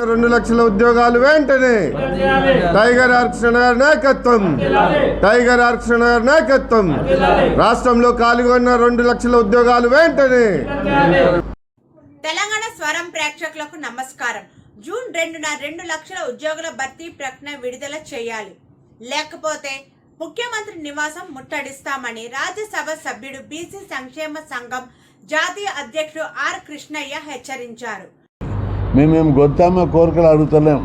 2 లక్షల ఉద్యోగాలు వెంటనే టైగర్ ఆర్కృష్ణ గారి నాయకత్వం రాష్ట్రంలో ఖాళీగా ఉన్న 2 లక్షల ఉద్యోగాలు వెంటనే. తెలంగాణ స్వరం ప్రేక్షకులకు నమస్కారం. జూన్ 2న 2 లక్షల ఉద్యోగుల భర్తీ ప్రకటన విడుదల చేయాలి, లేకపోతే ముఖ్యమంత్రి నివాసం ముట్టడిస్తామని రాజ్యసభ సభ్యుడు బీసీ సంక్షేమ సంఘం జాతీయ అధ్యక్షుడు ఆర్ కృష్ణయ్య హెచ్చరించారు. మేము గొత్తమ్మ కోరికలు అడుగుతలేం,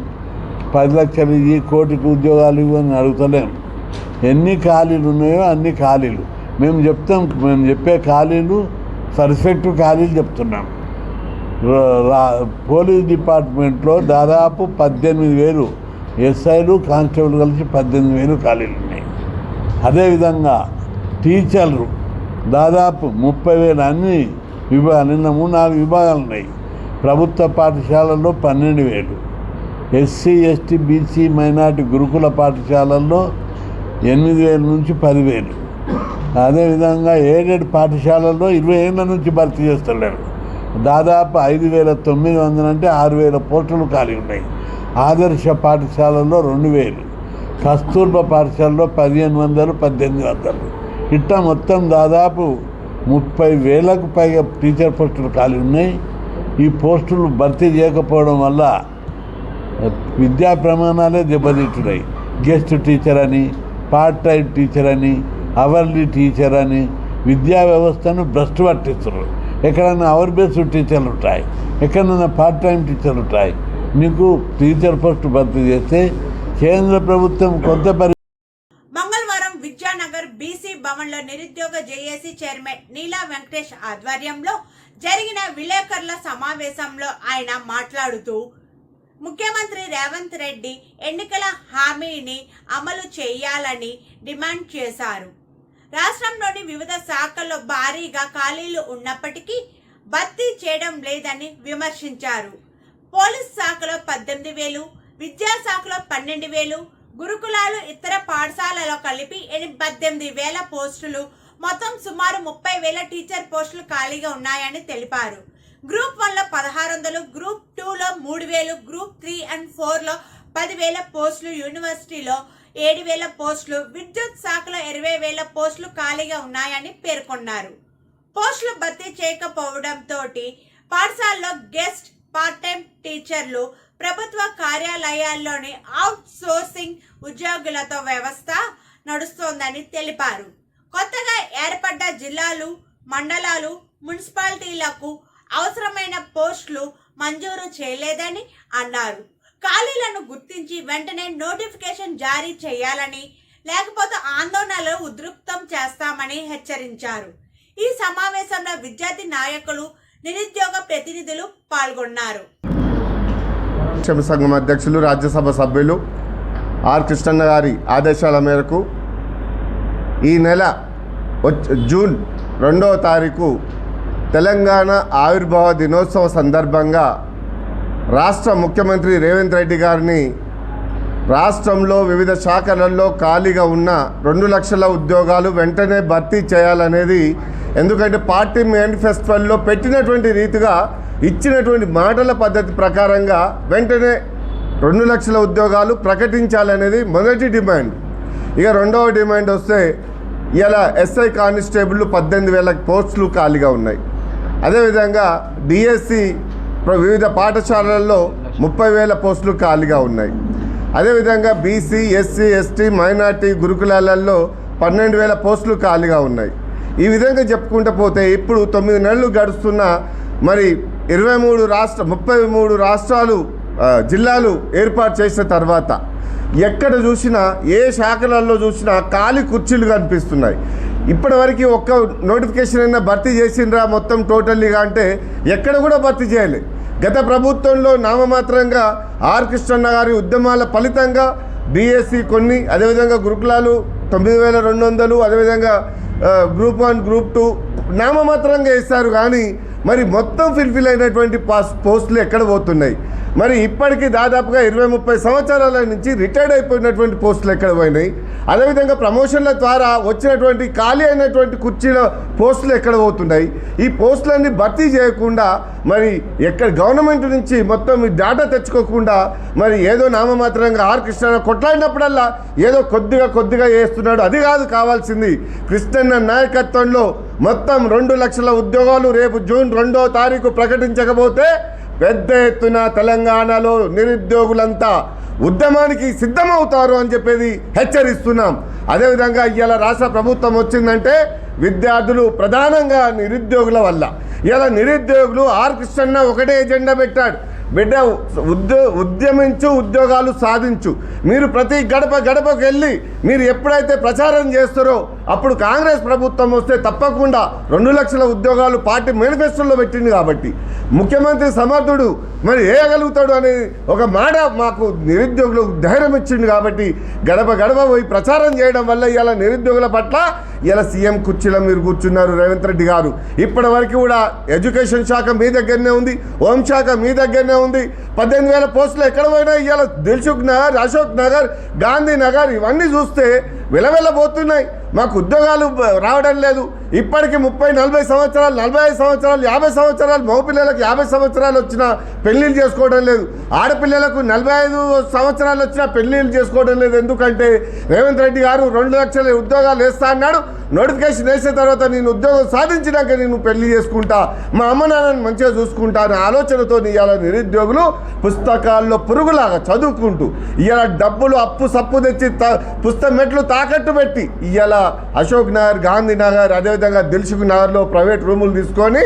10 లక్షలు ఇవి, కోటికి ఉద్యోగాలు ఇవ్వని అడుగుతలేం. ఎన్ని ఖాళీలు ఉన్నాయో అన్ని ఖాళీలు మేము చెప్తాం. మేము చెప్పే ఖాళీలు పర్ఫెక్ట్ ఖాళీలు చెప్తున్నాం. పోలీస్ డిపార్ట్మెంట్లో దాదాపు 18,000 ఎస్ఐలు కానిస్టేబుల్ కలిసి 18,000 ఖాళీలు ఉన్నాయి. అదేవిధంగా టీచర్లు దాదాపు 30,000 అన్ని విభాగాలు, నిన్న 3-4 విభాగాలు ఉన్నాయి. ప్రభుత్వ పాఠశాలల్లో 12,000, ఎస్సీ ఎస్టీ బీసీ మైనార్టీ గురుకుల పాఠశాలల్లో 8,000 నుంచి 10,000. అదేవిధంగా ఎయిడెడ్ పాఠశాలల్లో 20 ఏళ్ళ నుంచి భర్తీ చేస్తలేరు. దాదాపు 5,900 అంటే 6,000 పోస్టులు ఖాళీ ఉన్నాయి. ఆదర్శ పాఠశాలల్లో 2,000, కస్తూర్బా పాఠశాలలో 1,500, 1,800. ఇట్లా మొత్తం దాదాపు 30,000కు పైగా టీచర్ పోస్టులు ఖాళీ ఉన్నాయి. ఈ పోస్టులు భర్తీ చేయకపోవడం వల్ల విద్యా ప్రమాణాలే దెబ్బతింటున్నాయి. గెస్ట్ టీచర్ అని, పార్ట్ టైం టీచర్ అని, అవర్లీ టీచర్ అని విద్యా వ్యవస్థను భ్రష్టు పట్టిస్తున్నారు. ఎక్కడైనా అవర్ బేస్డ్ టీచర్లు ఉంటాయి, ఎక్కడైనా పార్ట్ టైం టీచర్లు ఉంటాయి. నీకు టీచర్ పోస్టు భర్తీ చేస్తే కేంద్ర ప్రభుత్వం కొంత మంగళవారం విద్యానగర్ బీసీ భవన్లో నిరుద్యోగ జేఏసీ చైర్మన్ నీలా వెంకటేష్ ఆధ్వర్యంలో జరిగిన విలేకరుల సమావేశంలో ఆయన మాట్లాడుతూ ముఖ్యమంత్రి రేవంత్ రెడ్డి ఎన్నికల హామీని అమలు చేయాలని డిమాండ్ చేశారు. రాష్ట్రంలోని వివిధ శాఖల్లో భారీగా ఖాళీలు ఉన్నప్పటికీ భర్తీ చేయడం లేదని విమర్శించారు. పోలీస్ శాఖలో 18,000, విద్యాశాఖలో 12,000, గురుకులాలు ఇతర పాఠశాలలో కలిపి 18,000 పోస్టులు, మొత్తం సుమారు 30,000 టీచర్ పోస్టులు ఖాళీగా ఉన్నాయని తెలిపారు. గ్రూప్ 1లో 1,600, గ్రూప్ 2లో 3,000, గ్రూప్ 3 and 4లో 10,000 పోస్టులు, యూనివర్సిటీలో 7,000 పోస్టులు, విద్యుత్ శాఖలో 20,000 పోస్టులు ఖాళీగా ఉన్నాయని పేర్కొన్నారు. పోస్టులు భర్తీ చేయకపోవడంతో పాఠశాలలో గెస్ట్, పార్ట్ టైం టీచర్లు, ప్రభుత్వ కార్యాలయాల్లోని అవుట్ సోర్సింగ్ ఉద్యోగులతో వ్యవస్థ నడుస్తోందని తెలిపారు. కొత్తగా ఏర్పడ్డ జిల్లాలు, మండలాలు, మున్సిపాలిటీలకు అవసరమైన పోస్టులు మంజూరు చేయలేదని అన్నారు. ఖాళీలను గుర్తించి వెంటనే నోటిఫికేషన్ జారీ చేయాలని, లేకపోతే ఆందోళనలు ఉధృతం చేస్తామని హెచ్చరించారు. ఈ సమావేశంలో విద్యార్థి నాయకులు, నిరుద్యోగ ప్రతినిధులు పాల్గొన్నారు. సంఘం అధ్యక్షులు, రాజ్యసభ సభ్యులు ఆర్ కృష్ణన్న గారి ఆదేశాల మేరకు ఈ నెల జూన్ 2వ తారీఖు తెలంగాణ ఆవిర్భావ దినోత్సవ సందర్భంగా రాష్ట్ర ముఖ్యమంత్రి రేవంత్ రెడ్డి గారిని రాష్ట్రంలో వివిధ శాఖలలో ఖాళీగా ఉన్న 2 లక్షల ఉద్యోగాలు వెంటనే భర్తీ చేయాలనేది, ఎందుకంటే పార్టీ మేనిఫెస్టోలో పెట్టినటువంటి రీతిగా ఇచ్చినటువంటి మాటల పద్ధతి ప్రకారంగా వెంటనే 2 లక్షల ఉద్యోగాలు ప్రకటించాలనేది మొదటి డిమాండ్. ఇక రెండవ డిమాండ్ వస్తే ఇలా ఎస్ఐ కానిస్టేబుల్ 18,000 పోస్టులు ఖాళీగా ఉన్నాయి. అదేవిధంగా డిఎస్సి వివిధ పాఠశాలల్లో 30,000 పోస్టులు ఖాళీగా ఉన్నాయి. అదేవిధంగా బీసీ, ఎస్సీ, ఎస్టీ, మైనార్టీ గురుకులాలలో 12,000 పోస్టులు ఖాళీగా ఉన్నాయి. ఈ విధంగా చెప్పుకుంటూ పోతే ఇప్పుడు 9 నెలలు గడుస్తున్న మరి 33 రాష్ట్రాలు, జిల్లాలు ఏర్పాటు చేసిన తర్వాత ఎక్కడ చూసినా, ఏ శాఖలలో చూసినా ఖాళీ కుర్చీలు కనిపిస్తున్నాయి. ఇప్పటివరకు ఒక్క నోటిఫికేషన్ అయినా భర్తీ చేసిండ్రా మొత్తం టోటల్లీగా అంటే ఎక్కడ కూడా భర్తీ చేయలేదు. గత ప్రభుత్వంలో నామమాత్రంగా ఆర్ కృష్ణన్న గారి ఉద్యమాల ఫలితంగా డిఎస్సి కొన్ని, అదేవిధంగా గురుకులాలు 9,200, అదేవిధంగా గ్రూప్ 1, గ్రూప్ 2 నామమాత్రంగా వేస్తారు. కానీ మరి మొత్తం ఫిల్ఫిల్ అయినటువంటి పోస్టులు ఎక్కడ పోతున్నాయి? మరి ఇప్పటికీ దాదాపుగా 20-30 సంవత్సరాల నుంచి రిటైర్డ్ అయిపోయినటువంటి పోస్టులు ఎక్కడ పోయినాయి? అదేవిధంగా ప్రమోషన్ల ద్వారా వచ్చినటువంటి ఖాళీ అయినటువంటి కుర్చీల పోస్టులు ఎక్కడ పోతున్నాయి? ఈ పోస్టులన్నీ భర్తీ చేయకుండా మరి ఎక్కడ గవర్నమెంట్ నుంచి మొత్తం ఈ డేటా తెచ్చుకోకుండా మరి ఏదో నామమాత్రంగా ఆర్ కృష్ణ కొట్లాడినప్పుడల్లా ఏదో కొద్దిగా చేస్తున్నాడు. అది కాదు కావాల్సింది. కృష్ణన్న నాయకత్వంలో మొత్తం 2 లక్షల ఉద్యోగాలు రేపు జూన్ 2వ తారీఖు ప్రకటించకపోతే పెద్ద ఎత్తున తెలంగాణలో నిరుద్యోగులంతా ఉద్యమానికి సిద్ధమవుతారు అని చెప్పేది హెచ్చరిస్తున్నాం. అదేవిధంగా ఇవాళ రాష్ట్ర ప్రభుత్వం వచ్చిందంటే విద్యార్థులు ప్రధానంగా నిరుద్యోగుల వల్ల. ఇలా నిరుద్యోగులు ఆర్ కృష్ణన్న ఒకటే ఎజెండా పెట్టాడు, బిడ్డ ఉద్యమించు, ఉద్యోగాలు సాధించు. మీరు ప్రతి గడపకు వెళ్ళి మీరు ఎప్పుడైతే ప్రచారం చేస్తారో అప్పుడు కాంగ్రెస్ ప్రభుత్వం వస్తే తప్పకుండా 2 లక్షల ఉద్యోగాలు పార్టీ మేనిఫెస్టోలో పెట్టింది. కాబట్టి ముఖ్యమంత్రి సమర్థుడు, మరి వేయగలుగుతాడు అనే ఒక మాట మాకు నిరుద్యోగులకు ధైర్యం ఇచ్చింది. కాబట్టి గడప పోయి ప్రచారం చేయడం వల్ల ఇలా నిరుద్యోగుల పట్ల ఇలా సీఎం కుర్చీలో మీరు కూర్చున్నారు రేవంత్ రెడ్డి గారు. ఇప్పటి వరకు కూడా ఎడ్యుకేషన్ శాఖ మీ దగ్గరనే ఉంది, హోంశాఖ మీ దగ్గరనే ఉంది. 18,000 పోస్టులు ఎక్కడ పోయినా ఇవాళ దిల్సుఖ్ నగర్, అశోక్ నగర్, గాంధీ నగర్ ఇవన్నీ చూస్తే వెలవెల్లబోతున్నాయి. మాకు ఉద్యోగాలు రావడం లేదు. ఇప్పటికీ 30-40 సంవత్సరాలు, 45 సంవత్సరాలు, 50 సంవత్సరాలు మగపిల్లలకు 50 సంవత్సరాలు వచ్చినా పెళ్ళిళ్ళు చేసుకోవడం లేదు. ఆడపిల్లలకు 45 సంవత్సరాలు వచ్చినా పెళ్ళిళ్ళు చేసుకోవడం లేదు. ఎందుకంటే రేవంత్ రెడ్డి గారు 2 లక్షల ఉద్యోగాలు వేస్తా అన్నాడు. నోటిఫికేషన్ వేసిన తర్వాత నేను ఉద్యోగం సాధించినాక నేను పెళ్లి చేసుకుంటా, మా అమ్మ నాన్నని మంచిగా చూసుకుంటా అనే ఆలోచనతో ఇవాళ నిరుద్యోగులు పుస్తకాల్లో పురుగులాగా చదువుకుంటూ ఇవాళ డబ్బులు అప్పు సప్పు తెచ్చి పుస్తక మెట్లు తాకట్టు పెట్టి ఇవాళ అశోక్ నగర్, గాంధీ నగర్, అదేవిధంగా దిల్సుఖ్ నగర్లో ప్రైవేట్ రూములు తీసుకొని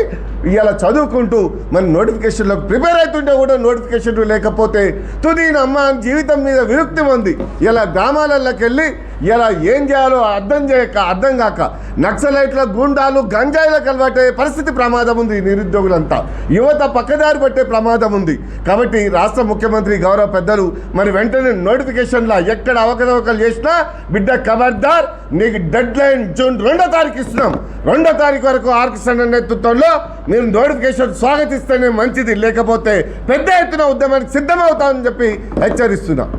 ఇవాళ చదువుకుంటూ మన నోటిఫికేషన్లకు ప్రిపేర్ అవుతుంటే కూడా నోటిఫికేషన్ లేకపోతే తుదీన అమ్మ జీవితం మీద విరుక్తి ఉంది. ఇలా గ్రామాలలోకి వెళ్ళి ఇలా ఏం చేయాలో అర్థం కాక నక్సలైట్ల గుండాలు గంజాయిలకు అలవాటే పరిస్థితి ప్రమాదం ఉంది. నిరుద్యోగులంతా యువత పక్కదారి పట్టే ప్రమాదం ఉంది. కాబట్టి రాష్ట్ర ముఖ్యమంత్రి గౌరవ పెద్దలు మరి వెంటనే నోటిఫికేషన్లో ఎక్కడ అవకతవకలు చేసినా బిడ్డ ఖబర్దార్, నీకు డెడ్ లైన్ జూన్ 2వ తారీఖు ఇస్తున్నాం. 2వ తారీఖు వరకు ఆర్ కృష్ణ నేతృత్వంలో మీరు నోటిఫికేషన్ స్వాగతిస్తేనే మంచిది, లేకపోతే పెద్ద ఎత్తున ఉద్యమానికి సిద్ధమవుతామని చెప్పి హెచ్చరిస్తున్నాం.